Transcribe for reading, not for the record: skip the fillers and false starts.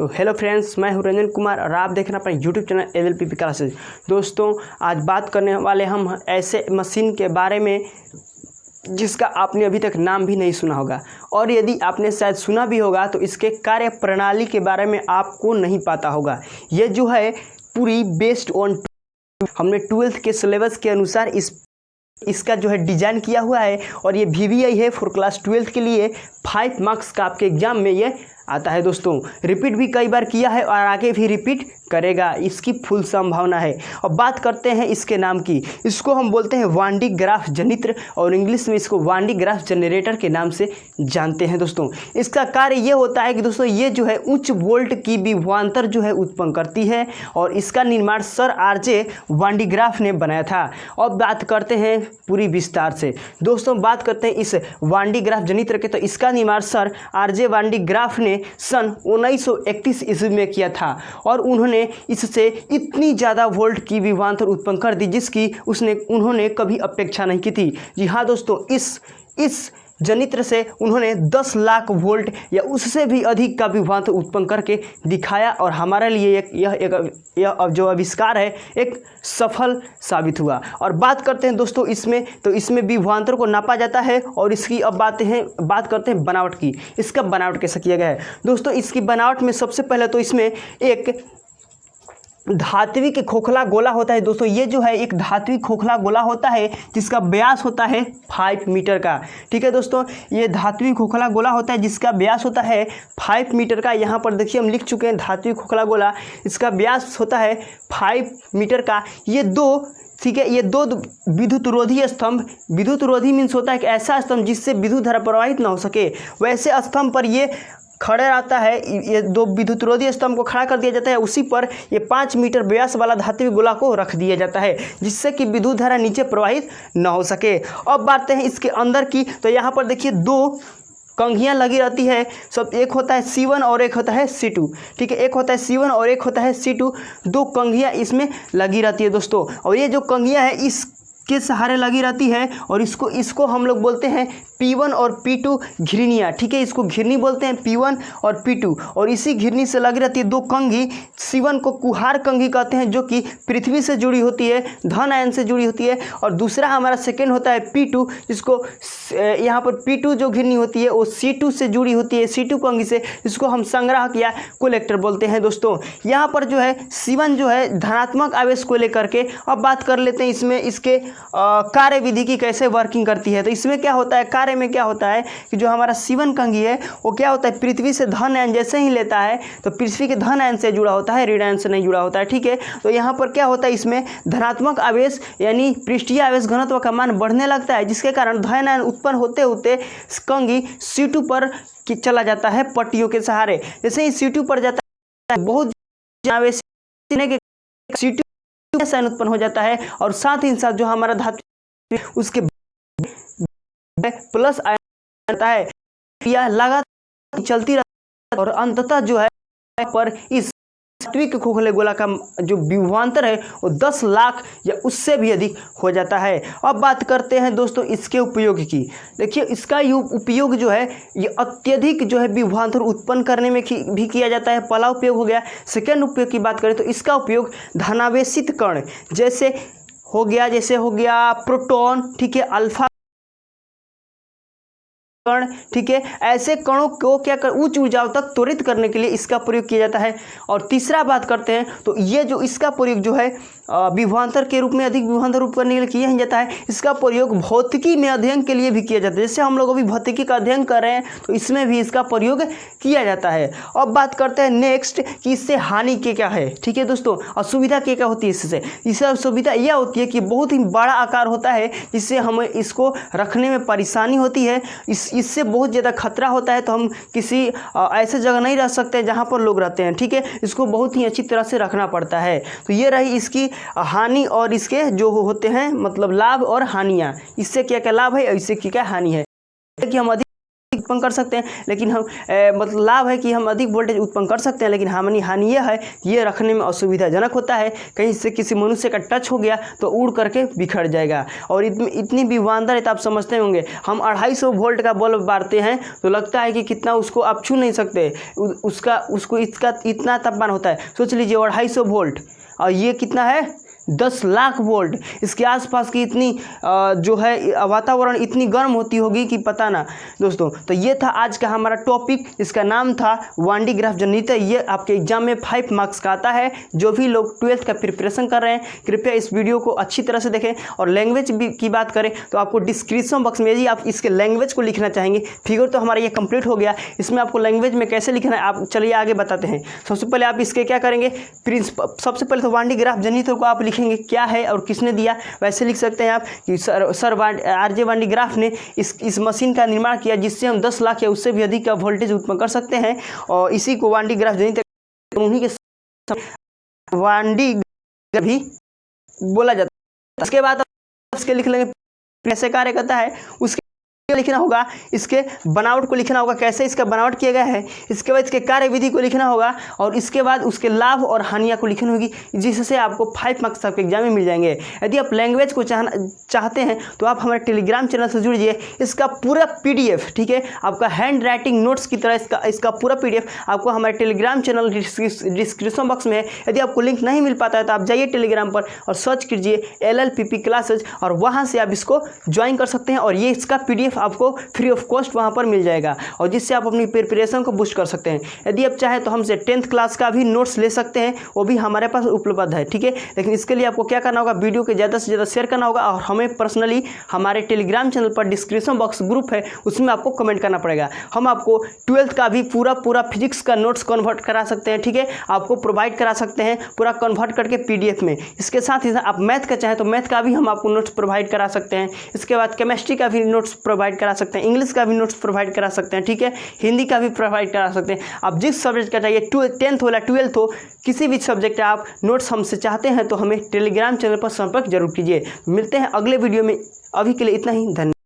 तो hello friends, मैं हूं रंजन कुमार और आप देख रहे हैं अपना यूट्यूब चैनल LLPP क्लासेज। दोस्तों, आज बात करने वाले हम ऐसे मशीन के बारे में जिसका आपने अभी तक नाम भी नहीं सुना होगा, और यदि आपने शायद सुना भी होगा तो इसके कार्य प्रणाली के बारे में आपको नहीं पता होगा। ये जो है पूरी बेस्ड ऑन हमने 12th के सिलेबस के अनुसार इसका जो है डिज़ाइन किया हुआ है, और ये VVI है फॉर क्लास 12th के लिए 5 मार्क्स का आपके एग्जाम में ये आता है। दोस्तों, रिपीट भी कई बार किया है और आगे भी रिपीट करेगा, इसकी फुल संभावना है। और बात करते हैं इसके नाम की। इसको हम बोलते हैं वान डी ग्राफ जनित्र, और इंग्लिश में इसको वान डी ग्राफ जनरेटर के नाम से जानते हैं। दोस्तों, इसका कार्य ये होता है कि दोस्तों ये जो है उच्च वोल्ट की विभवांतर जो है उत्पन्न करती है, और इसका निर्माण सर RJ वान डी ग्राफ ने बनाया था। अब बात करते हैं पूरी विस्तार से। दोस्तों, बात करते हैं इस वान डी ग्राफ जनित्र के, तो इसका निर्माण सर RJ वान डी ग्राफ ने सन 1931 ईस्वी में किया था, और उन्होंने इससे इतनी ज़्यादा वोल्ट की विभवांतर उत्पन्न कर दी जिसकी उन्होंने कभी अपेक्षा नहीं की थी। जी हाँ दोस्तों, इस जनित्र से उन्होंने 10 लाख वोल्ट या उससे भी अधिक का विभवांतर उत्पन्न करके दिखाया, और हमारे लिए यह जो आविष्कार है एक सफल साबित हुआ। और बात करते हैं दोस्तों इसमें विभवांतर को नापा जाता है, और इसकी अब बात करते हैं बनावट की। इसका बनावट कैसा किया गया है दोस्तों? इसकी बनावट में सबसे पहले तो इसमें एक धात्विक खोखला गोला होता है। दोस्तों, ये जो है एक धात्विक खोखला गोला होता है जिसका व्यास होता है 5 मीटर का। ठीक है दोस्तों, ये धात्विक खोखला गोला होता है जिसका व्यास होता है 5 मीटर का। यहाँ पर देखिए हम लिख चुके हैं धात्विक खोखला गोला, इसका व्यास होता है 5 मीटर का। ये दो विद्युत रोधी स्तंभ, विद्युत रोधी मीन्स होता है एक ऐसा स्तंभ जिससे विद्युत धारा प्रवाहित ना हो सके, वैसे स्तंभ पर ये खड़े रहता है। ये 2 विद्युत रोधी स्तंभ को खड़ा कर दिया जाता है, उसी पर ये 5 मीटर व्यास वाला धात्विक गोला को रख दिया जाता है जिससे कि विद्युत धारा नीचे प्रवाहित न हो सके। अब बात है इसके अंदर की, तो यहाँ पर देखिए 2 कंघियाँ लगी रहती है। सब एक होता है C1 और एक होता है C2। ठीक है, एक होता है C1 और एक होता है C2, 2 कंघियाँ इसमें लगी रहती है दोस्तों। और ये जो कंघियाँ है इसके सहारे लगी रहती है, और इसको हम लोग बोलते हैं P1 और P2 घिरनियाँ। ठीक है, इसको घिरनी बोलते हैं P1 और P2, और इसी घिरनी से लगी रहती है 2 कंघी। C1 को कुहार कंघी कहते हैं जो कि पृथ्वी से जुड़ी होती है, धन आयन से जुड़ी होती है, और दूसरा हमारा सेकेंड होता है P2, जिसको यहाँ पर P2 जो घिरनी होती है वो C2 से जुड़ी होती है, C2 कंघी से, इसको हम संग्राहक या कोलेक्टर बोलते हैं। दोस्तों, यहाँ पर जो है C1 जो है धनात्मक आवेश को लेकर के। अब बात कर लेते हैं इसमें इसके कार्य विधि की कैसे वर्किंग करती है। तो इसमें क्या होता है, कार्य में क्या होता है कि जो हमारा C1 कंघी है वो क्या होता है, पृथ्वी से धन आयन जैसे ही लेता है तो पृथ्वी के धन आयन से जुड़ा होता है, ऋण आयन से नहीं जुड़ा होता है। ठीक है, तो यहाँ पर क्या होता है, इसमें धनात्मक आवेश यानी पृष्ठीय आवेश घनत्व का मान बढ़ने लगता है, जिसके कारण धन आयन उत्पन्न होते होते कंघी C2 पर चला जाता है पट्टियों के सहारे। जैसे ही C2 पर जाता है बहुत आवेश C2 आयन उत्पन्न हो जाता है, और साथ ही साथ जो हमारा धातु उसके प्लस आयन रहता है। यह लगातार चलती रहती है, और अंततः जो है पर इस धात्विक खोखले गोला का जो विभवांतर है वो 10 लाख या उससे भी अधिक हो जाता है। अब बात करते हैं दोस्तों इसके उपयोग की। देखिए, इसका उपयोग जो है ये अत्यधिक जो है विभवांतर उत्पन्न करने में भी किया जाता है, पहला उपयोग हो गया। सेकेंड उपयोग की बात करें तो इसका उपयोग धनावेशित कण जैसे हो गया प्रोटॉन, ठीक है, अल्फा कण, ठीक है, ऐसे कणों को क्या कर उच्च ऊर्जाओं तक त्वरित करने के लिए इसका प्रयोग किया जाता है। और तीसरा बात करते हैं तो ये जो इसका प्रयोग जो है विभवांतर के रूप में अधिक विभवांतर रूप करने के लिए किया जाता है। इसका प्रयोग भौतिकी में अध्ययन के लिए भी किया जाता है। जैसे हम लोग अभी भौतिकी का अध्ययन कर रहे हैं तो इसमें भी इसका प्रयोग किया जाता है। अब बात करते हैं नेक्स्ट कि इससे हानि क्या है। ठीक है दोस्तों, असुविधा क्या होती है इससे असुविधा यह होती है कि बहुत ही बड़ा आकार होता है, जिससे हमें इसको रखने में परेशानी होती है। इससे बहुत ज़्यादा खतरा होता है, तो हम किसी ऐसे जगह नहीं रह सकते जहाँ पर लोग रहते हैं। ठीक है, इसको बहुत ही अच्छी तरह से रखना पड़ता है। तो ये रही इसकी हानि, और इसके जो होते हैं मतलब लाभ और हानियाँ। इससे क्या क्या लाभ है, इससे क्या क्या हानि है कि हम अधिक उत्पन्न कर सकते हैं, लेकिन हम मतलब लाभ है कि हम अधिक वोल्टेज उत्पन्न कर सकते हैं, लेकिन हानि यह है कि ये रखने में असुविधाजनक होता है। कहीं से किसी मनुष्य का टच हो गया तो उड़ करके बिखर जाएगा। और इतनी विवादर है तो आप समझते होंगे, हम 250 वोल्ट का बल्ब बारते हैं तो लगता है कि कितना उसको आप छू नहीं सकते, उसको इसका इतना तापमान होता है। सोच लीजिए 250 वोल्ट, और ये कितना है 10 लाख वोल्ट। इसके आसपास की इतनी जो है वातावरण इतनी गर्म होती होगी कि पता ना। दोस्तों तो ये था आज का हमारा टॉपिक, इसका नाम था वान डी ग्राफ जनरेटर। ये आपके एग्जाम में 5 मार्क्स का आता है। जो भी लोग 12th का प्रिपरेशन कर रहे हैं कृपया इस वीडियो को अच्छी तरह से देखें। और लैंग्वेज की बात करें तो आपको डिस्क्रिप्शन बॉक्स में यदि आप इसके लैंग्वेज को लिखना चाहेंगे, फिगर तो हमारा ये कंप्लीट हो गया, इसमें आपको लैंग्वेज में कैसे लिखना है आप चलिए आगे बताते हैं। सबसे पहले आप इसके क्या करेंगे, सबसे पहले तो वान डी ग्राफ जनरेटर को आप लिखेंगे क्या है और किसने दिया। वैसे लिख सकते हैं आप कि सर आरजे वान डी ग्राफ ने इस मशीन का निर्माण किया जिससे हम 10 लाख या उससे भी अधिक का वोल्टेज उत्पन्न कर सकते हैं, और इसी को वान डी ग्राफ जनरेटर उन्हीं के वान डी भी बोला जाता है। इसके बाद इसके लिख लेंगे कैसे कार्य करता है, उसके लिखना होगा, इसके बनावट को लिखना होगा कैसे इसका बनावट किया गया है, इसके बाद इसके कार्यविधि को लिखना होगा, और इसके बाद उसके लाभ और हानियां को लिखनी होगी, जिससे आपको 5 मार्क्स आपके एग्जाम में मिल जाएंगे। यदि आप लैंग्वेज को चाहते हैं तो आप हमारे टेलीग्राम चैनल से जुड़िए। इसका पूरा PDF, ठीक है, आपका हैंड राइटिंग नोट्स की तरह इसका पूरा PDF आपको हमारे टेलीग्राम चैनल डिस्क्रिप्शन बॉक्स में है। यदि आपको लिंक नहीं मिल पाता है तो आप जाइए टेलीग्राम पर और सर्च कीजिए LLPP क्लासेज, और वहाँ से आप इसको ज्वाइन कर सकते हैं, और ये इसका PDF आपको फ्री ऑफ कॉस्ट वहां पर मिल जाएगा, और जिससे आप अपनी प्रिपरेशन को बूस्ट कर सकते हैं। यदि आप चाहें तो हमसे 10th क्लास का भी नोट्स ले सकते हैं, वो भी हमारे पास उपलब्ध है, ठीक है। लेकिन इसके लिए आपको क्या करना होगा, वीडियो को ज़्यादा से ज़्यादा शेयर करना होगा, और हमें पर्सनली हमारे टेलीग्राम चैनल पर डिस्क्रिप्शन बॉक्स ग्रुप है उसमें आपको कमेंट करना पड़ेगा। हम आपको 12th का भी पूरा फिजिक्स का नोट्स कन्वर्ट करा सकते हैं, ठीक है, आपको प्रोवाइड करा सकते हैं पूरा कन्वर्ट करके PDF में। इसके साथ ही आप मैथ का चाहें तो मैथ का भी हम आपको नोट्स प्रोवाइड करा सकते हैं। इसके बाद केमिस्ट्री का भी नोट्स प्रोवाइड करा सकते हैं, इंग्लिश का भी नोट्स प्रोवाइड करा सकते हैं, ठीक है, हिंदी का भी प्रोवाइड करा सकते हैं। आप जिस सब्जेक्ट का चाहिए 10th हो या 12th हो, किसी भी सब्जेक्ट का आप नोट्स हमसे चाहते हैं तो हमें टेलीग्राम चैनल पर संपर्क जरूर कीजिए। मिलते हैं अगले वीडियो में, अभी के लिए इतना ही, धन्यवाद।